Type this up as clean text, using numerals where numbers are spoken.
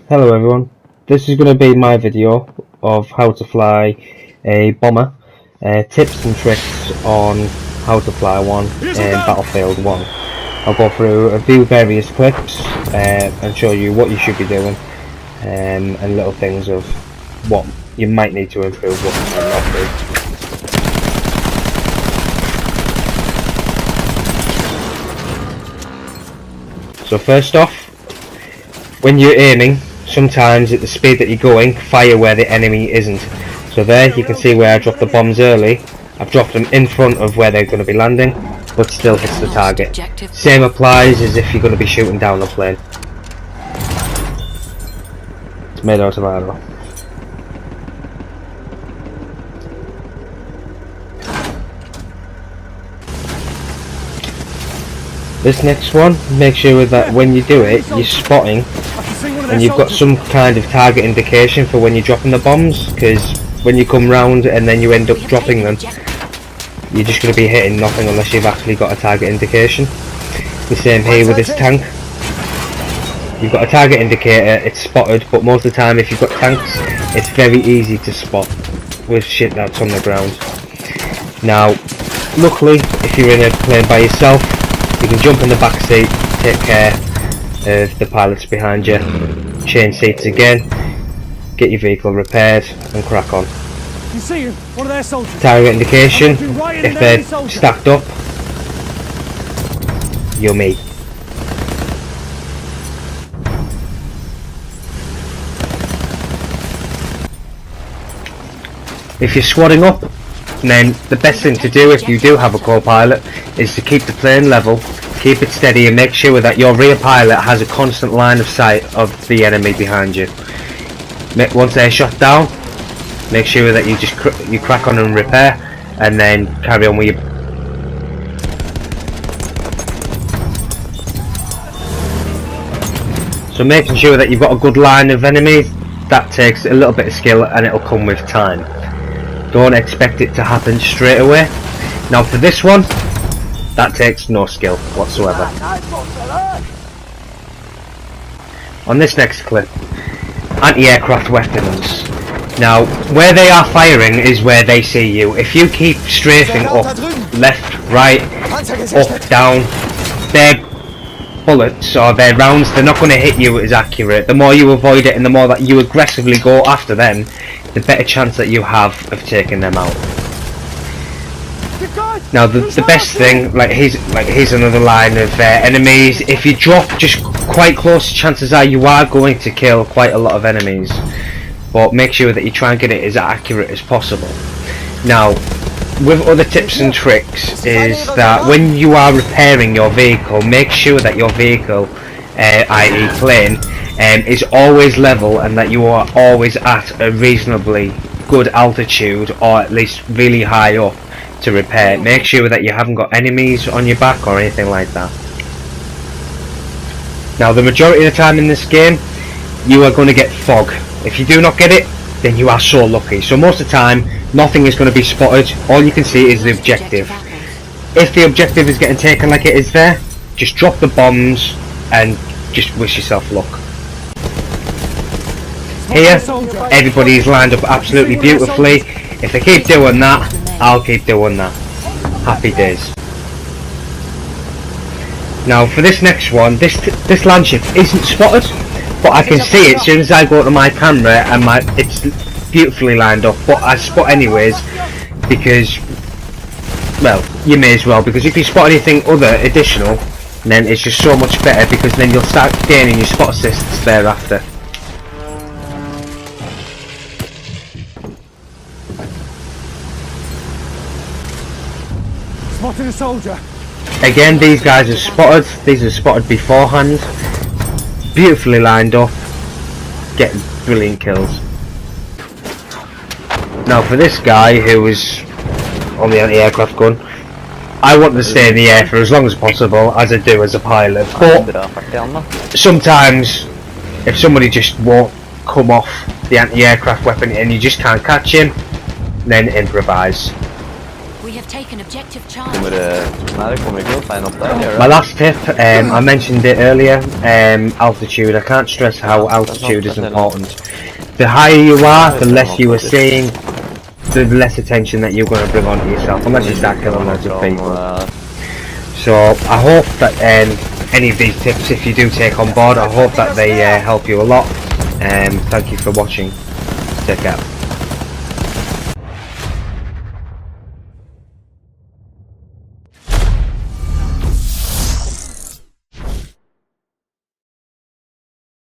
Hello everyone, this is going to be my video of how to fly a bomber, tips and tricks on how to fly one in Battlefield 1. I'll go through a few various clips and show you what you should be doing and little things of what you might need to improve, what you might not do. So first off, when you're aiming, sometimes at the speed that you're going, fire where the enemy isn't. So there you can see where I dropped the bombs early. I've dropped them in front of where they're going to be landing, but still hits the target. Same applies as if you're going to be shooting down the plane. It's made out of arrow. This next one, make sure that when you do it, you're spotting and you've got some kind of target indication for when you're dropping the bombs, because when you come round and then you end up dropping them, you're just going to be hitting nothing unless you've actually got a target indication. The same here with this tank. You've got a target indicator, it's spotted, but most of the time if you've got tanks, it's very easy to spot with shit that's on the ground. Now, luckily, if you're in a plane by yourself, you can jump in the back seat, take care of the pilots behind you, change seats again, get your vehicle repaired and crack on. You see one of their soldiers. Target indication, if they're stacked up, you're me. If you're squadding up, then the best thing to do if you do have a co-pilot is to keep the plane level, keep it steady and make sure that your rear pilot has a constant line of sight of the enemy behind you. Once they're shot down, make sure that you crack on and repair and then carry on with your... So making sure that you've got a good line of enemies, that takes a little bit of skill and it'll come with time. Don't expect it to happen straight away. Now for this one, that takes no skill whatsoever. On this next clip, anti-aircraft weapons. Now, where they are firing is where they see you. If you keep strafing up, left, right, up, down, their bullets or their rounds, they're not going to hit you as accurate. The more you avoid it and the more that you aggressively go after them, the better chance that you have of taking them out. Now the best thing, here's another line of enemies. If you drop just quite close, chances are you are going to kill quite a lot of enemies, but make sure that you try and get it as accurate as possible. Now with other tips and tricks is that when you are repairing your vehicle, make sure that your vehicle, i.e. plane, is always level and that you are always at a reasonably good altitude or at least really high up to repair. Make sure that you haven't got enemies on your back or anything like that. Now the majority of the time in this game you are going to get fog. If you do not get it, then you are so lucky. So most of the time nothing is going to be spotted, all you can see is the objective. If the objective is getting taken like it is there, just drop the bombs and just wish yourself luck. Here, everybody's lined up absolutely beautifully. If they keep doing that, I'll keep doing that. Happy days. Now for this next one, this landship isn't spotted, but I can see it as soon as I go to my camera and it's beautifully lined up, but I spot anyways because, well, you may as well, because if you spot anything other additional, then it's just so much better, because then you'll start gaining your spot assists thereafter. Spotted a soldier. Again, these guys are spotted. These are spotted beforehand. Beautifully lined up. Getting brilliant kills. Now for this guy who was on the anti-aircraft gun, I want to stay in the air for as long as possible, as I do as a pilot. But sometimes, if somebody just won't come off the anti-aircraft weapon and you just can't catch him, then improvise. taken objective charge. Kommer det... Nej, det kommer ikke noget sign up der, gjør My det? last tip, I mentioned it earlier, altitude. I can't stress how altitude is important. The higher you are, the less you are seeing, the less attention that you're going to bring onto yourself, unless you start killing loads of people. So I hope that any of these tips, if you do take on board, I hope that they help you a lot. Thank you for watching. Take care.